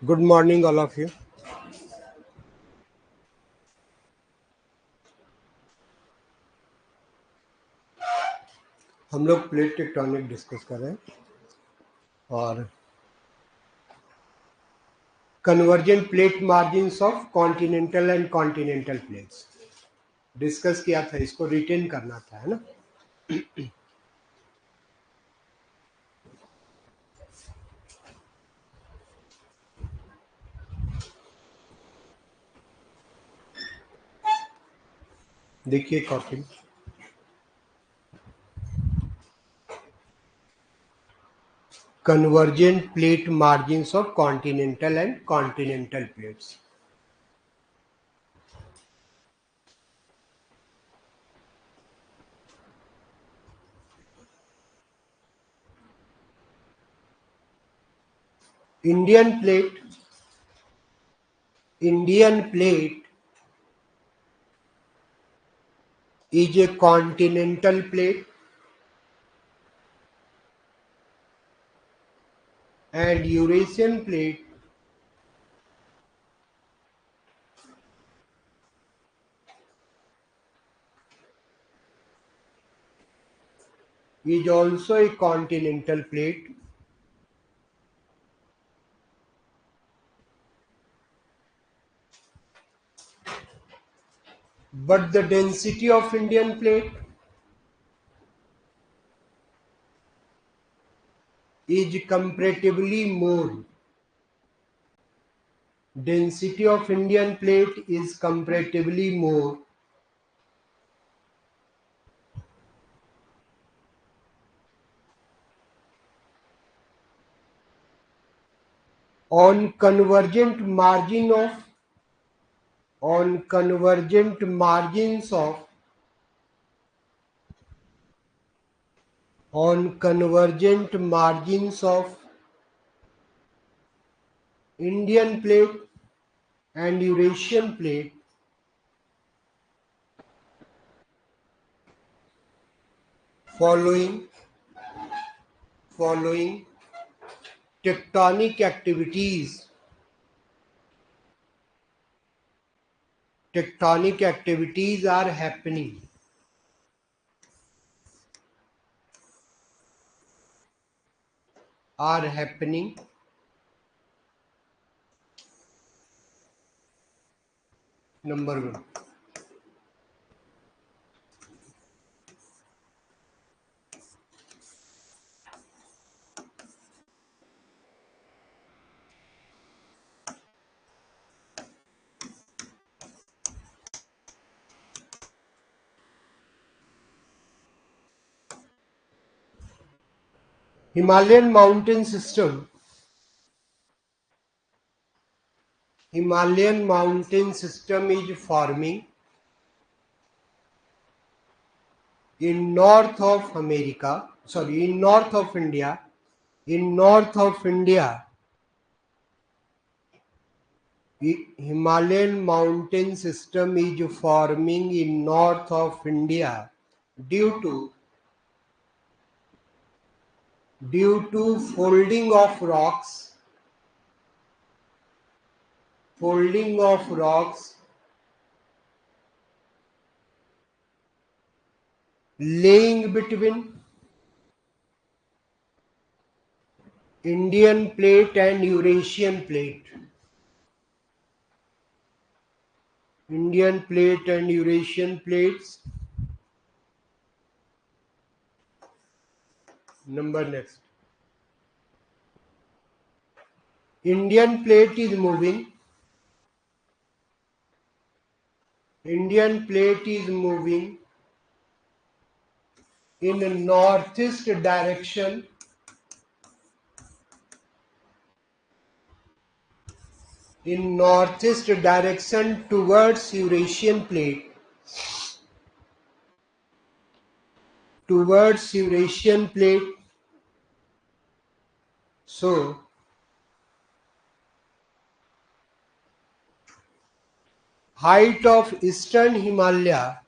Good morning all of you. हम लोग plate tectonic discuss कर रहे हैं और convergent plate margins of continental and continental plates discuss किया था। इसको रिटेन करना था, है ना। देखिए copy, convergent plate margins of continental and continental plates. Indian plate is a continental plate and Eurasian plate is also a continental plate, but the density of Indian plate is comparatively more. Density of Indian plate is comparatively more on convergent margin of on convergent margins of on convergent margins of Indian plate and Eurasian plate following tectonic activities. Tectonic activities are happening. Number one. Himalayan mountain system is forming in north of India. In north of India, Himalayan mountain system is forming in north of India due to folding of rocks laying between Indian plate and Eurasian plate. Indian plate and Eurasian plates. Number next. Indian plate is moving. Indian plate is moving in a northeast direction towards Eurasian plate. So height of eastern Himalaya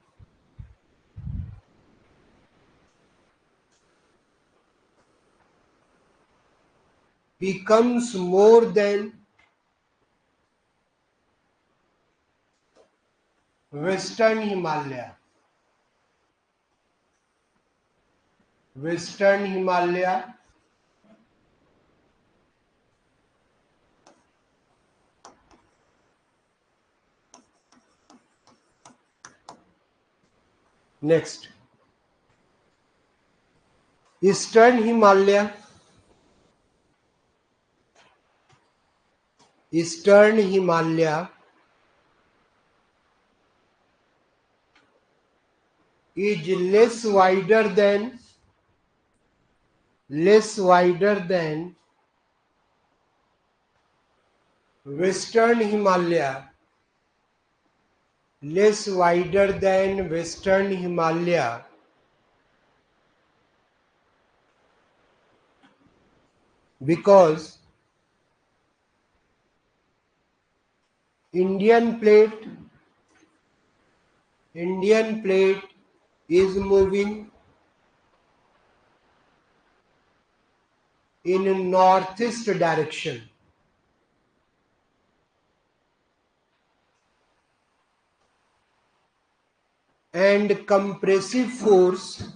becomes more than western Himalaya, western Himalaya next eastern Himalaya, eastern Himalaya is less wider than western Himalaya, less wider than western Himalaya because Indian plate is moving in northeast direction and compressive force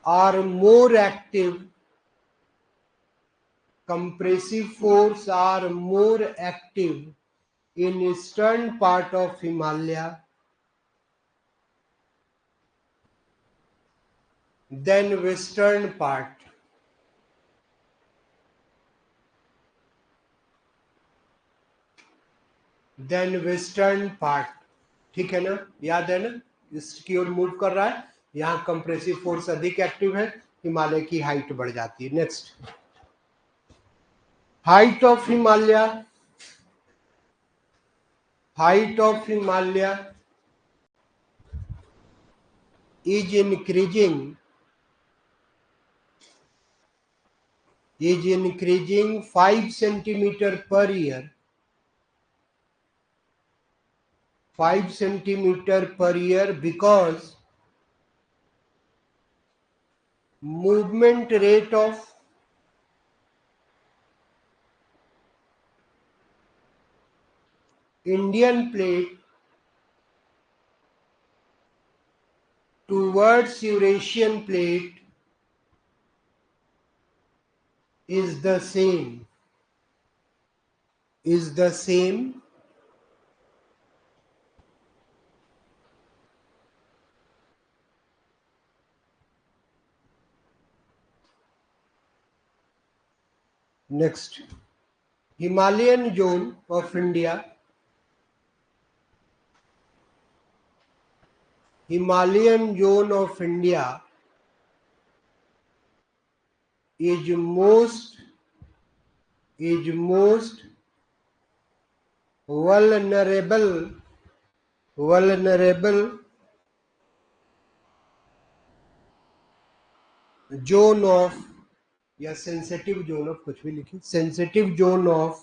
are more active, compressive force are more active in eastern part of Himalaya than western part. Than western part. ठीक है ना, याद है ना, इसकी ओर move कर रहा है, यहाँ कंप्रेसिव फोर्स अधिक एक्टिव है, हिमालय की हाइट बढ़ जाती है. Next height of Himalaya, height of Himalaya is increasing 5 centimeter per year, 5 centimeter per year because movement rate of Indian plate towards Eurasian plate is the same, is the same next Himalayan zone of India, Himalayan zone of India is most vulnerable zone of या sensitive zone of कुछ भी लिखिए, sensitive zone of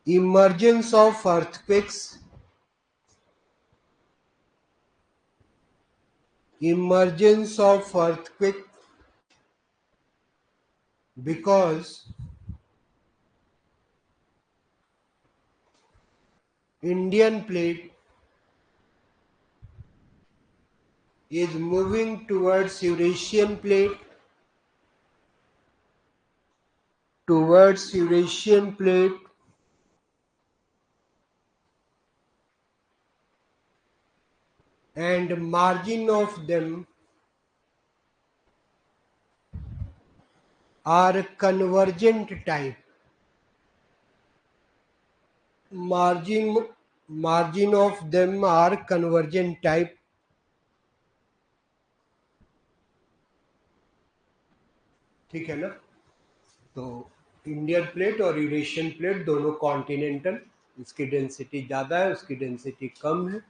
emergence of earthquakes, emergence of earthquake because Indian plate is moving towards Eurasian plate, towards Eurasian plate and margin of them are convergent type. Margin of them are convergent type. ठीक है ना, तो Indian plate और Eurasian plate दोनों continental, इसकी density ज़्यादा है, उसकी डेंसिटी कम है,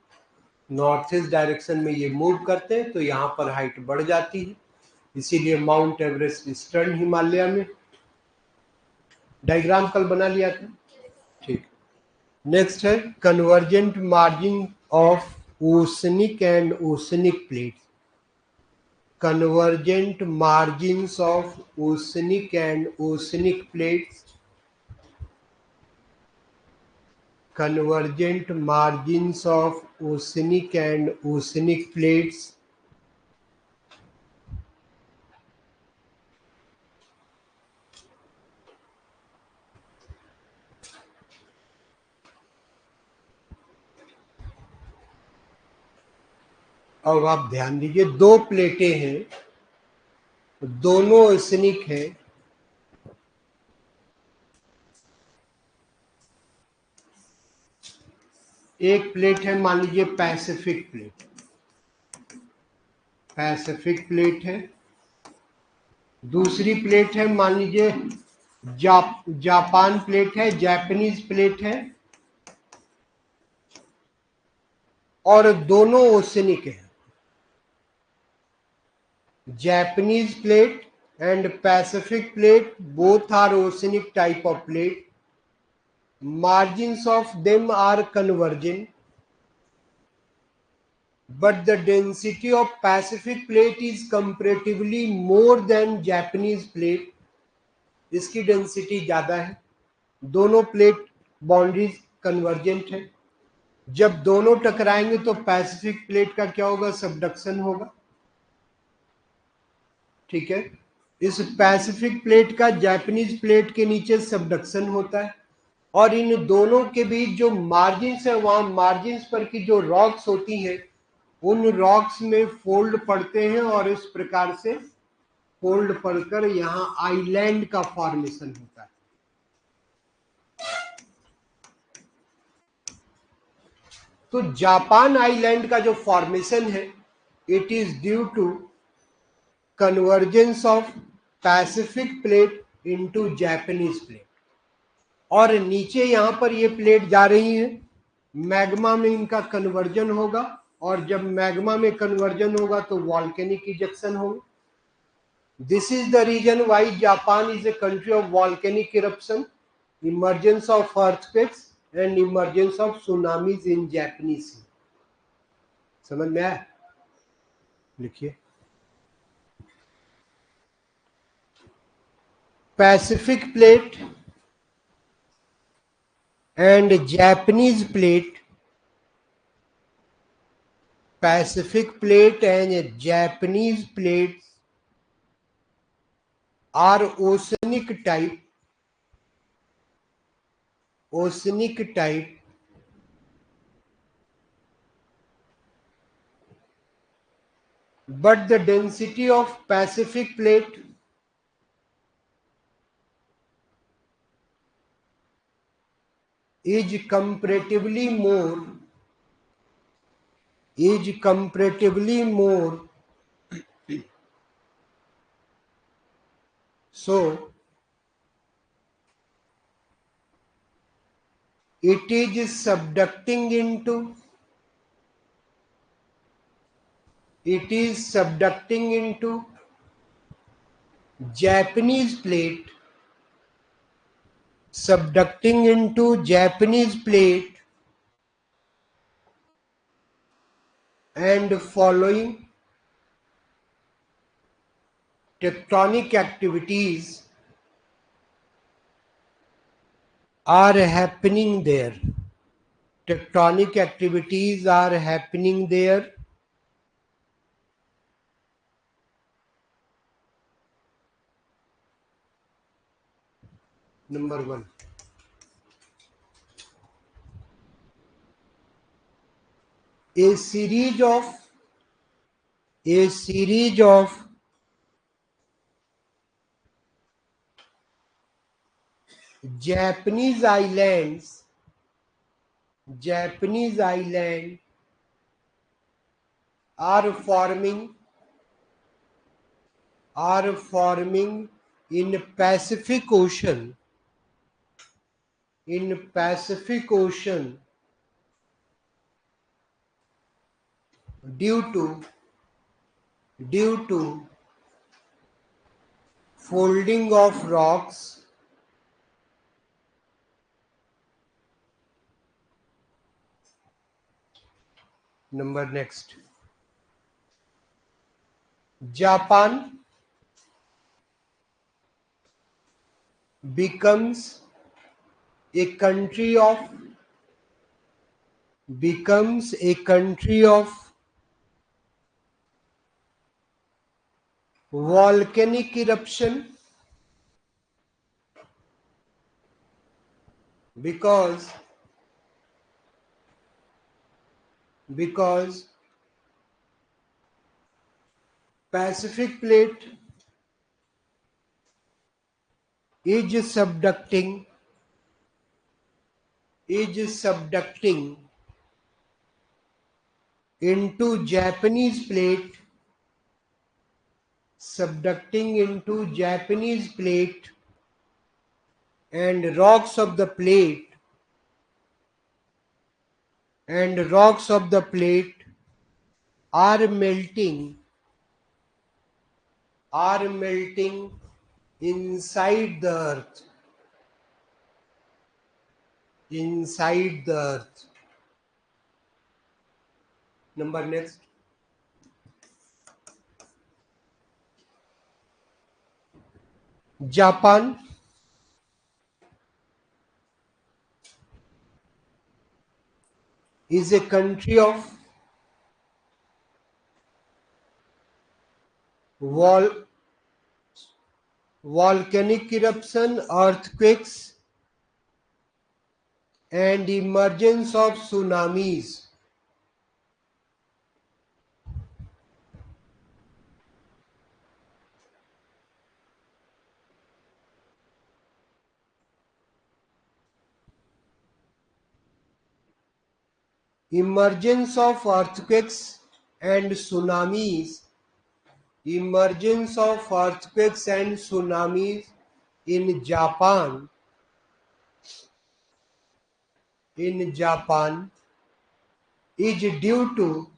नॉर्थ ईस्ट डायरेक्शन में ये मूव करते हैं तो यहाँ पर हाइट बढ़ जाती है, इसीलिए माउंट एवरेस्ट ईस्टर्न हिमालय में. डायग्राम कल बना लिया था, ठीक. नेक्स्ट है convergent margin of oceanic and oceanic plates, convergent margins of oceanic and oceanic plates convergent margins of oceanic and oceanic plates. अब आप ध्यान दीजिए, दो प्लेटें हैं, दोनों ओशनिक हैं। एक प्लेट है मान लीजिए पैसिफिक प्लेट, पैसिफिक प्लेट है। दूसरी प्लेट है मान लीजिए जापान प्लेट है, जापानीज प्लेट है, और दोनों ओशनिक है। Japanese plate and Pacific plate both are oceanic type of plate. Margins of them are convergent, but the density of Pacific plate is comparatively more than Japanese plate. इसकी density ज़्यादा है। दोनों plate boundaries convergent है। जब दोनों टकराएंगे तो Pacific plate का क्या होगा? सबडक्शन होगा। ठीक है, इस पैसिफिक प्लेट का जापानीज प्लेट के नीचे सबडक्शन होता है, और इन दोनों के बीच जो मार्जिन्स है, वहां मार्जिन्स पर की जो रॉक्स होती हैं, उन रॉक्स में फोल्ड पड़ते हैं, और इस प्रकार से फोल्ड पड़कर यहाँ आइलैंड का फॉर्मेशन होता है। तो जापान आइलैंड का जो फॉर्मेशन है, it is due to convergence of Pacific plate into Japanese plate. और नीचे यहां पर ये प्लेट जा रही है, मैग्मा में इनका कन्वर्जन होगा, और जब मैग्मा में कन्वर्जन होगा तो वॉल्केनिक इजेक्शन होगा। This is the reason why Japan is a country of volcanic eruption, emergence of earthquakes and emergence of tsunamis in Japanese sea. समझ में आया? लिखिए, Pacific plate and Japanese plate, Pacific plate and Japanese plates are oceanic type, but the density of Pacific plate is comparatively more, so it is subducting into Japanese plate, and following tectonic activities are happening there. Tectonic activities are happening there. Number one. A series of Japanese islands are forming in Pacific Ocean due to folding of rocks, number next. Japan becomes a country of becomes a country of volcanic eruption because because Pacific plate is subducting into Japanese plate, and rocks of the plate are melting inside the earth. Inside the earth. Number next. Japan is a country of vol- volcanic eruption, earthquakes, and emergence of tsunamis. Emergence of earthquakes and tsunamis. Emergence of earthquakes and tsunamis in Japan is due to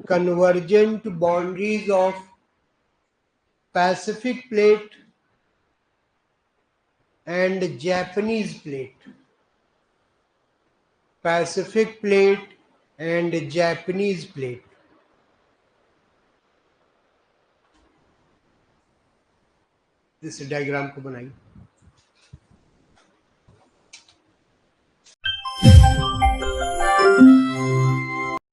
convergent boundaries of Pacific plate and Japanese plate. Pacific plate and Japanese plate. इस diagram को बनाइए.